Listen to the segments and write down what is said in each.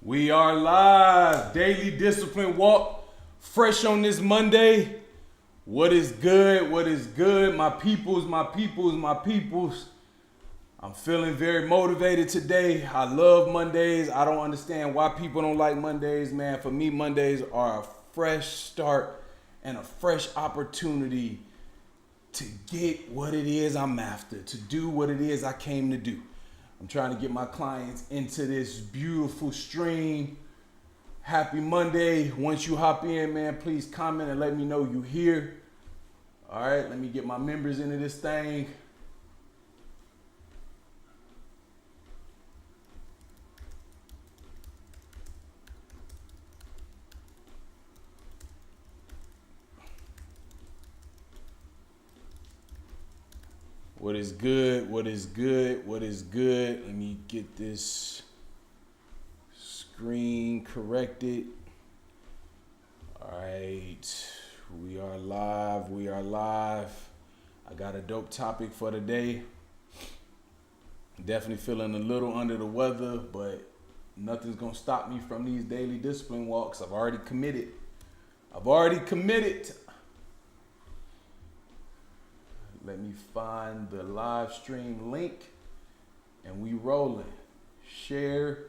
We are live. Daily Discipline Walk. Fresh on this Monday. What is good? What is good? My peoples, my peoples, my peoples. I'm feeling very motivated today. I love Mondays. I don't understand why people don't like Mondays, man. For me, Mondays are a fresh start and a fresh opportunity to get what it is I'm after, to do what it is I came to do. I'm trying to get my clients into this beautiful stream. Happy Monday. Once you hop in, man, please comment and let me know you here. All right, let me get my members into this thing. What is good? What is good? What is good? Let me get this screen corrected. All right, we are live. We are live. I got a dope topic for today. Definitely feeling a little under the weather, but nothing's gonna stop me from these daily discipline walks. I've already committed. Let me find the live stream link and we rolling. Share.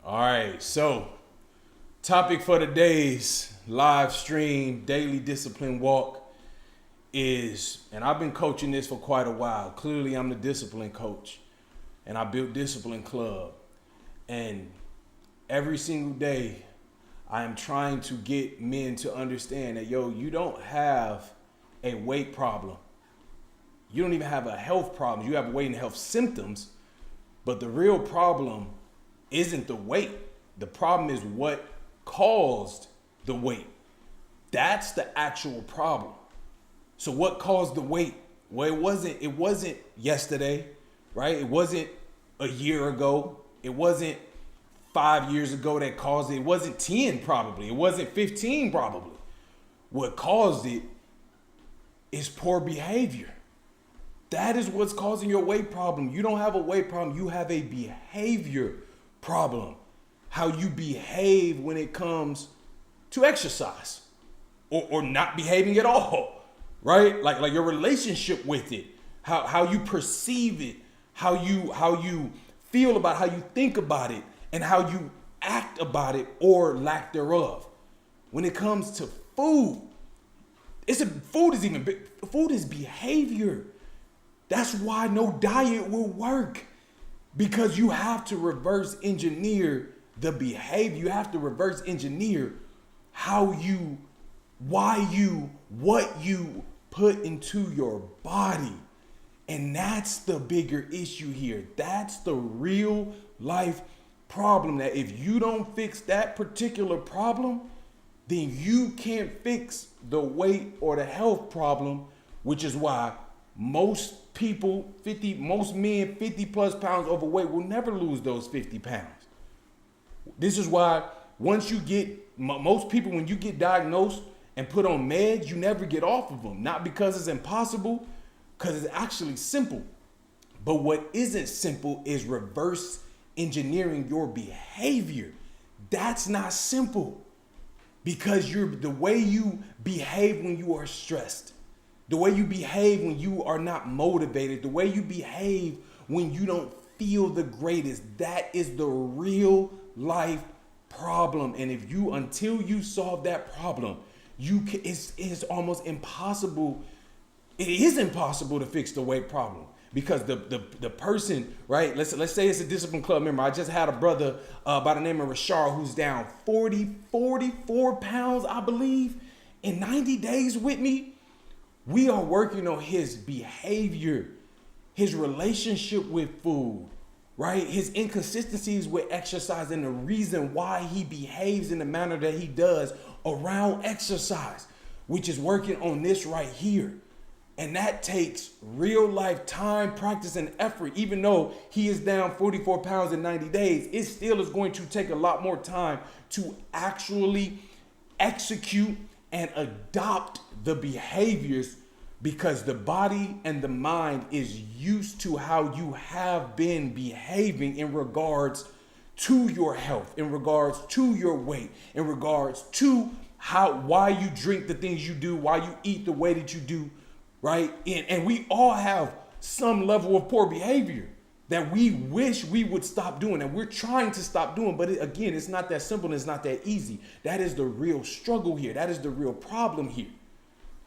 All right, so topic for today's live stream daily discipline walk is, and I've been coaching this for quite a while. Clearly I'm the discipline coach and I built Discipline Club. And every single day, I am trying to get men to understand that, you don't have a weight problem. You don't even have a health problem. You have weight and health symptoms, but the real problem isn't the weight. The problem is what caused the weight. That's the actual problem. So what caused the weight? Well, it wasn't yesterday, right? It wasn't a year ago. It wasn't 5 years ago that caused it. It wasn't 10 probably. It wasn't 15 probably. What caused it is poor behavior. That is what's causing your weight problem. You don't have a weight problem. You have a behavior problem. How you behave when it comes to exercise or not behaving at all, right? Like your relationship with it, how you perceive it, how you feel about, how you think about it, and how you act about it or lack thereof. When it comes to food, food is behavior. That's why no diet will work, because you have to reverse engineer the behavior. You have to reverse engineer what you put into your body. And that's the bigger issue here. That's the real life problem, that if you don't fix that particular problem, then you can't fix the weight or the health problem, which is why most men 50 plus pounds overweight will never lose those 50 pounds. This is why most people, when you get diagnosed and put on meds, you never get off of them. Not because it's impossible, because it's actually simple. But what isn't simple is reverse engineering your behavior. That's not simple, because the way you behave when you are stressed, the way you behave when you are not motivated, the way you behave when you don't feel the greatest, that is the real life problem. And until you solve that problem, it's almost impossible. It is impossible to fix the weight problem, because the person, right? Let's say it's a Discipline Club member. I just had a brother by the name of Rashard who's down 44 pounds, I believe, in 90 days with me. We are working on his behavior, his relationship with food, right? His inconsistencies with exercise and the reason why he behaves in the manner that he does around exercise, which is working on this right here. And that takes real life time, practice, and effort. Even though he is down 44 pounds in 90 days, it still is going to take a lot more time to actually execute and adopt the behaviors because the body and the mind is used to how you have been behaving in regards to your health, in regards to your weight, in regards to why you drink the things you do, why you eat the way that you do, right? And we all have some level of poor behavior that we wish we would stop doing, and we're trying to stop doing. But again, it's not that simple and it's not that easy. That is the real struggle here. That is the real problem here.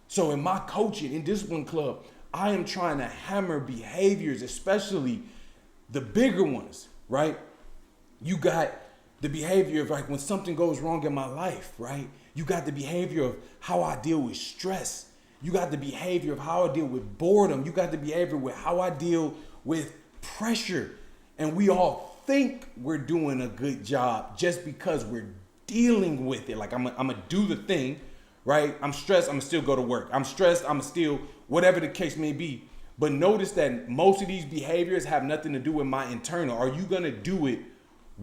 So in my coaching, in Discipline Club, I am trying to hammer behaviors, especially the bigger ones, right? You got the behavior of like when something goes wrong in my life, right? You got the behavior of how I deal with stress. You got the behavior of how I deal with boredom. You got the behavior with how I deal with pressure. And we all think we're doing a good job just because we're dealing with it. Like I'm gonna do the thing, right? I'm stressed, I'm gonna still go to work. I'm stressed, I'm still, whatever the case may be. But notice that most of these behaviors have nothing to do with my internal. Are you gonna do it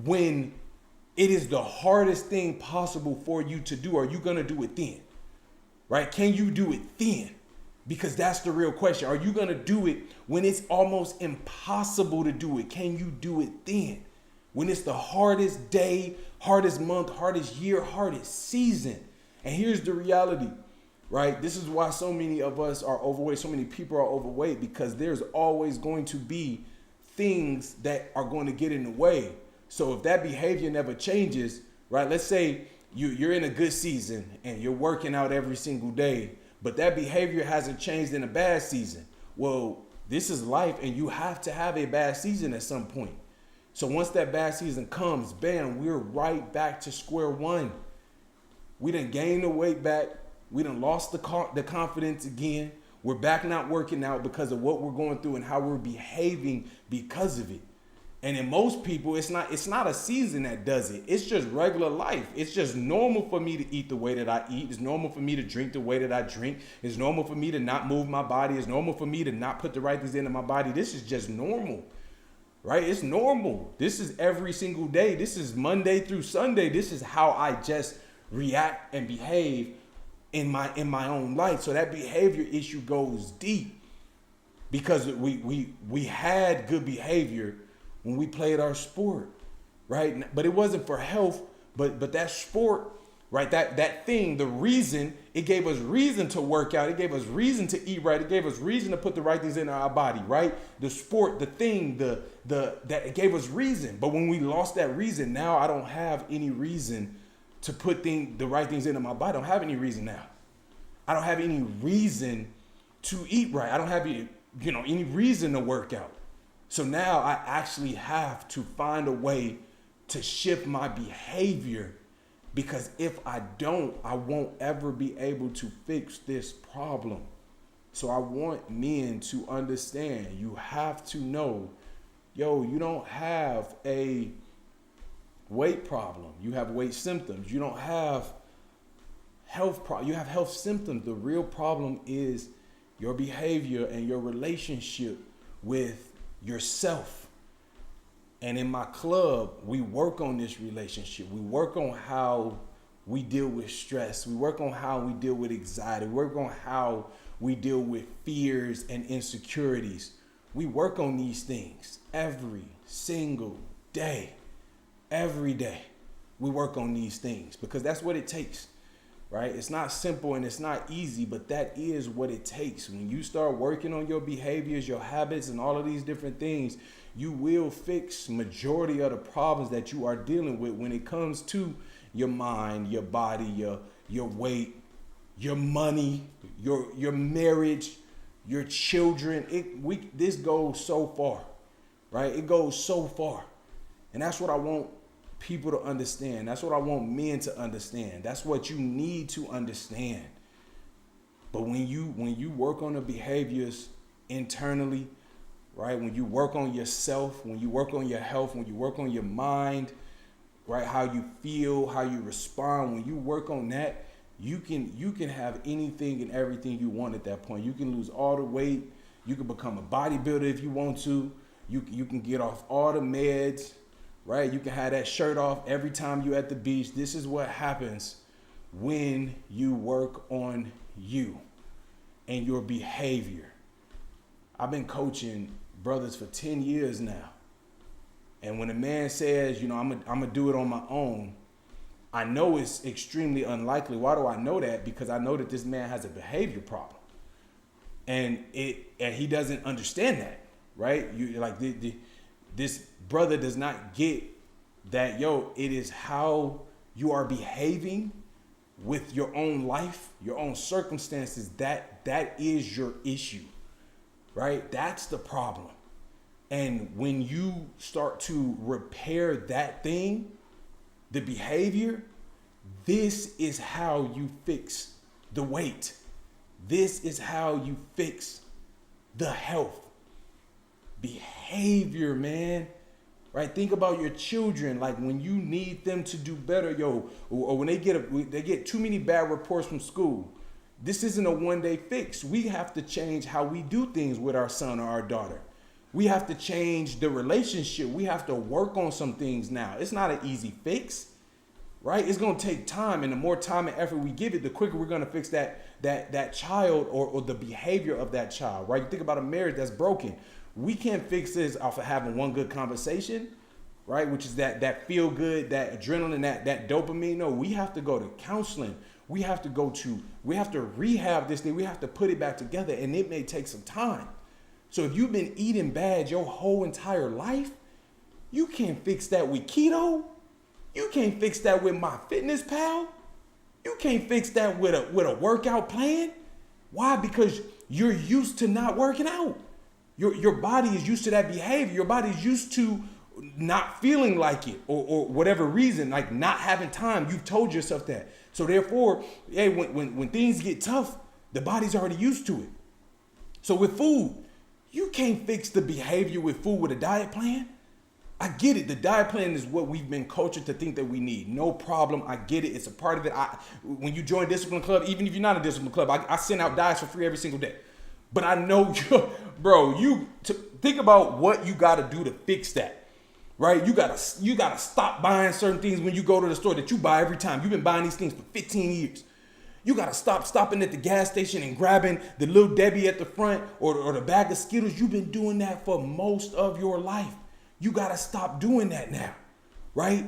when it is the hardest thing possible for you to do? Are you gonna do it then? Right? Can you do it then? Because that's the real question. Are you gonna do it when it's almost impossible to do it? Can you do it then? When it's the hardest day, hardest month, hardest year, hardest season. And here's the reality, right? This is why so many of us are overweight, so many people are overweight, because there's always going to be things that are going to get in the way. So if that behavior never changes, right? Let's say you're in a good season and you're working out every single day, but that behavior hasn't changed in a bad season. Well, this is life, and you have to have a bad season at some point. So once that bad season comes, bam, we're right back to square one. We done gained the weight back. We done lost the confidence again. We're back not working out because of what we're going through and how we're behaving because of it. And in most people, it's not a season that does it. It's just regular life. It's just normal for me to eat the way that I eat. It's normal for me to drink the way that I drink. It's normal for me to not move my body. It's normal for me to not put the right things into my body. This is just normal, right? It's normal. This is every single day. This is Monday through Sunday. This is how I just react and behave in my own life. So that behavior issue goes deep because we had good behavior when we played our sport, right? But it wasn't for health, but that sport, right? That thing, the reason, it gave us reason to work out. It gave us reason to eat right. It gave us reason to put the right things in our body, right? The sport, the thing, that it gave us reason. But when we lost that reason, now I don't have any reason to put the right things into my body. I don't have any reason now. I don't have any reason to eat right. I don't have any reason to work out. So now I actually have to find a way to shift my behavior, because if I don't, I won't ever be able to fix this problem. So I want men to understand, you have to know, you don't have a weight problem. You have weight symptoms. You don't have health problem. You have health symptoms. The real problem is your behavior and your relationship with yourself. And in my club, we work on this relationship. We work on how we deal with stress. We work on how we deal with anxiety. We work on how we deal with fears and insecurities. We work on these things every single day. Every day we work on these things because that's what it takes, right? It's not simple and it's not easy, but that is what it takes. When you start working on your behaviors, your habits, and all of these different things, you will fix majority of the problems that you are dealing with when it comes to your mind, your body, your weight, your money, your marriage, your children. This goes so far, right? It goes so far. And that's what I want people to understand. That's what I want men to understand. That's what you need to understand. But when you work on the behaviors internally, right? When you work on yourself, when you work on your health, when you work on your mind, right? How you feel, how you respond, when you work on that, you can have anything and everything you want at that point. You can lose all the weight. You can become a bodybuilder if you want to. You can get off all the meds. Right? You can have that shirt off every time you're at the beach. This is what happens when you work on you and your behavior. I've been coaching brothers for 10 years now. And when a man says, I'm gonna do it on my own, I know it's extremely unlikely. Why do I know that? Because I know that this man has a behavior problem. And he doesn't understand that, right? This brother does not get that, it is how you are behaving with your own life, your own circumstances, that is your issue, right? That's the problem. And when you start to repair that thing, the behavior, this is how you fix the weight. This is how you fix the health. Behavior, man. Right? Think about your children. Like when you need them to do better, or when they get too many bad reports from school. This isn't a one-day fix. We have to change how we do things with our son or our daughter. We have to change the relationship. We have to work on some things now. It's not an easy fix, right? It's going to take time, and the more time and effort we give it, the quicker we're going to fix that child or the behavior of that child, right? You think about a marriage that's broken. We can't fix this off of having one good conversation, right? Which is that feel good, that adrenaline, that dopamine. No, we have to go to counseling. We have to rehab this thing. We have to put it back together, and it may take some time. So if you've been eating bad your whole entire life, you can't fix that with keto. You can't fix that with MyFitnessPal. You can't fix that with a workout plan. Why? Because you're used to not working out. Your body is used to that behavior. Your body is used to not feeling like it or whatever reason, like not having time. You've told yourself that. So therefore, hey, when things get tough, the body's already used to it. So with food, you can't fix the behavior with food with a diet plan. I get it. The diet plan is what we've been cultured to think that we need. No problem. I get it. It's a part of it. When you join Discipline Club, even if you're not a Discipline Club, I send out diets for free every single day. But I know, bro, think about what you got to do to fix that, right? You gotta stop buying certain things when you go to the store that you buy every time. You've been buying these things for 15 years. You got to stop stopping at the gas station and grabbing the little Debbie at the front or the bag of Skittles. You've been doing that for most of your life. You got to stop doing that now, right?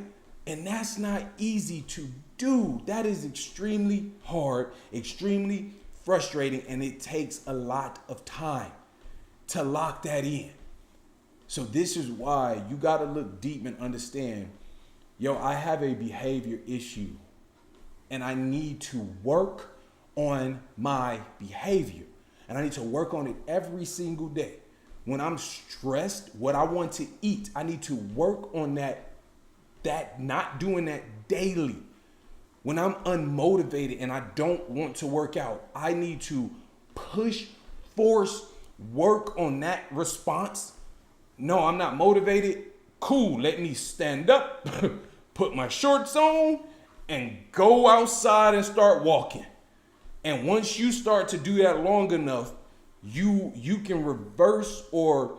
And that's not easy to do. That is extremely hard, extremely frustrating, and it takes a lot of time to lock that in. So this is why you got to look deep and understand, I have a behavior issue. And I need to work on my behavior. And I need to work on it every single day. When I'm stressed, what I want to eat, I need to work on that not doing that daily. When I'm unmotivated and I don't want to work out, I need to force, work on that response. No, I'm not motivated. Cool, let me stand up, put my shorts on, and go outside and start walking. And once you start to do that long enough, you can reverse or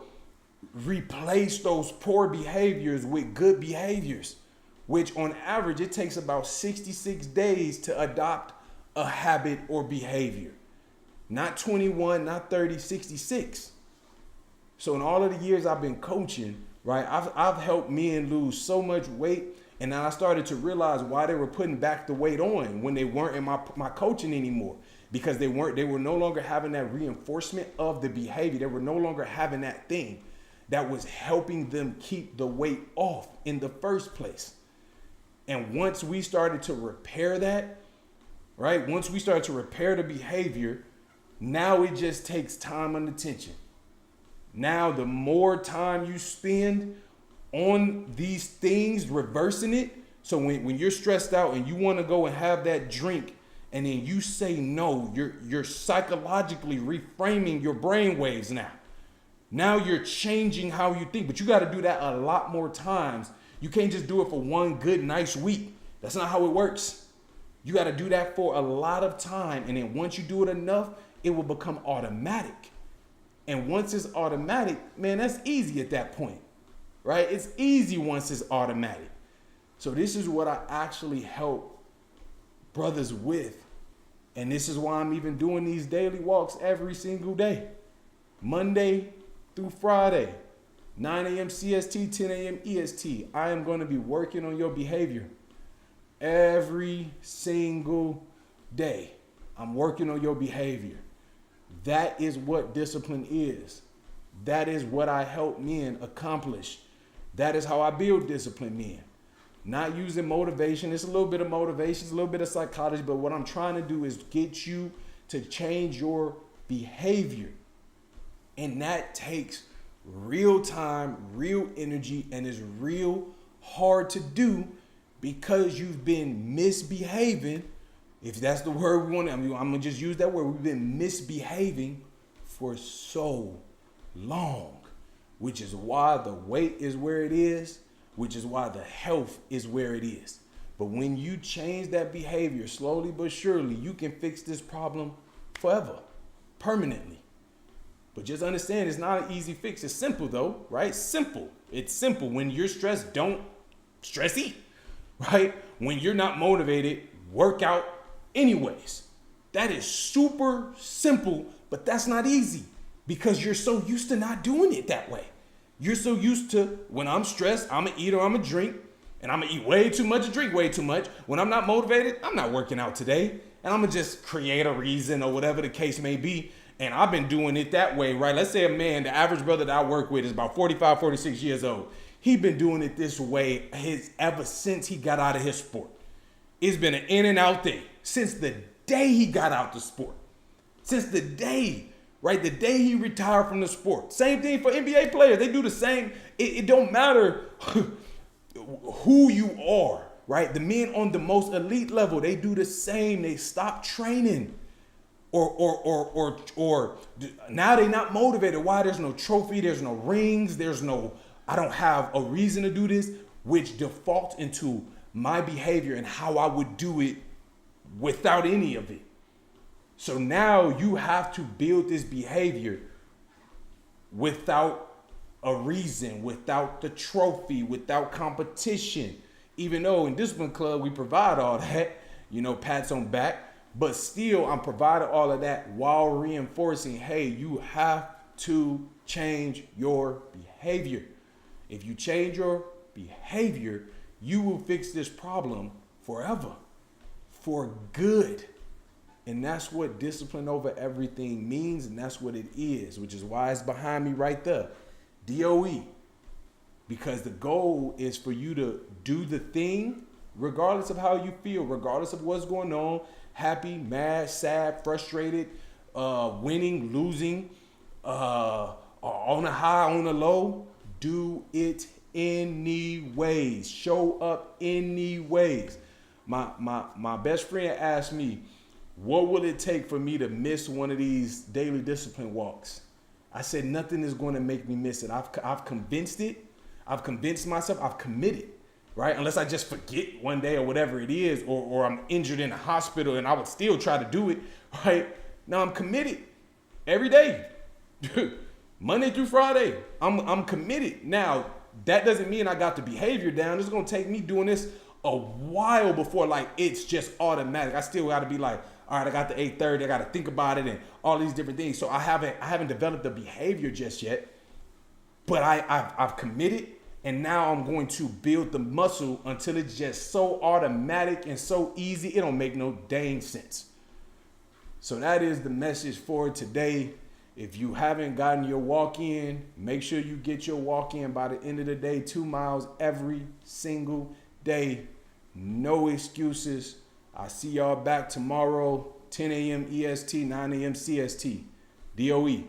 replace those poor behaviors with good behaviors, which on average, it takes about 66 days to adopt a habit or behavior. Not 21, not 30, 66. So in all of the years I've been coaching, right, I've helped men lose so much weight. And then I started to realize why they were putting back the weight on when they weren't in my coaching anymore, because they were no longer having that reinforcement of the behavior. They were no longer having that thing that was helping them keep the weight off in the first place. And once we started to repair that, right? Once we started to repair the behavior, now it just takes time and attention. Now, the more time you spend on these things, reversing it. So when you're stressed out and you want to go and have that drink and then you say no, you're psychologically reframing your brain waves now. Now you're changing how you think, but you got to do that a lot more times. You can't just do it for one good, nice week. That's not how it works. You got to do that for a lot of time. And then once you do it enough, it will become automatic. And once it's automatic, man, that's easy at that point. Right? It's easy once it's automatic. So this is what I actually help brothers with. And this is why I'm even doing these daily walks every single day. Monday through Friday, 9 a.m. CST, 10 a.m. EST. I am going to be working on your behavior every single day. I'm working on your behavior. That is what discipline is. That is what I help men accomplish. That is how I build discipline men. Not using motivation. It's a little bit of motivation. It's a little bit of psychology. But what I'm trying to do is get you to change your behavior. And that takes real time, real energy, and is real hard to do because you've been misbehaving. If that's the word we want, I'm going to just use that word. We've been misbehaving for so long, which is why the weight is where it is, which is why the health is where it is. But when you change that behavior slowly but surely, you can fix this problem forever, permanently. But just understand it's not an easy fix. It's simple though, right? Simple. It's simple. When you're stressed, don't stress eat, right? When you're not motivated, work out anyways. That is super simple, but that's not easy because you're so used to not doing it that way. You're so used to when I'm stressed, I'm gonna eat or I'm gonna drink, and I'm gonna eat way too much and drink way too much. When I'm not motivated, I'm not working out today, and I'm gonna just create a reason or whatever the case may be. And I've been doing it that way, right? Let's say a man, the average brother that I work with is about 45, 46 years old. He's been doing it this way ever since he got out of his sport. It's been an in and out thing since the day he got out the sport. Since the day, right? The day he retired from the sport. Same thing for NBA players. They do the same. It don't matter who you are, right? The men on the most elite level, they do the same. They stop training. Or now they're not motivated. Why? There's no trophy, there's no rings, I don't have a reason to do this, which defaults into my behavior and how I would do it without any of it. So now you have to build this behavior without a reason, without the trophy, without competition. Even though in Discipline Club, we provide all that, pats on back. But still, I'm providing all of that while reinforcing, hey, you have to change your behavior. If you change your behavior, you will fix this problem forever, for good. And that's what discipline over everything means, and that's what it is, which is why it's behind me right there, DOE. Because the goal is for you to do the thing regardless of how you feel, regardless of what's going on. Happy, mad, sad, frustrated, winning, losing, on a high, on a low. Do it anyways. Show up anyways. My best friend asked me, what will it take for me to miss one of these daily discipline walks? I said, nothing is going to make me miss it. I've convinced it. I've convinced myself. I've committed. Right? Unless I just forget one day or whatever it is, or I'm injured in a hospital and I would still try to do it, right? Now I'm committed every day, Monday through Friday. I'm committed. Now, that doesn't mean I got the behavior down. It's going to take me doing this a while before it's just automatic. I still got to be like, all right, I got the 8:30. I got to think about it and all these different things. So I haven't developed the behavior just yet, but I've committed. And now I'm going to build the muscle until it's just so automatic and so easy, it don't make no dang sense. So that is the message for today. If you haven't gotten your walk in, make sure you get your walk in by the end of the day, 2 miles every single day. No excuses. I'll see y'all back tomorrow, 10 a.m. EST, 9 a.m. CST. DOE.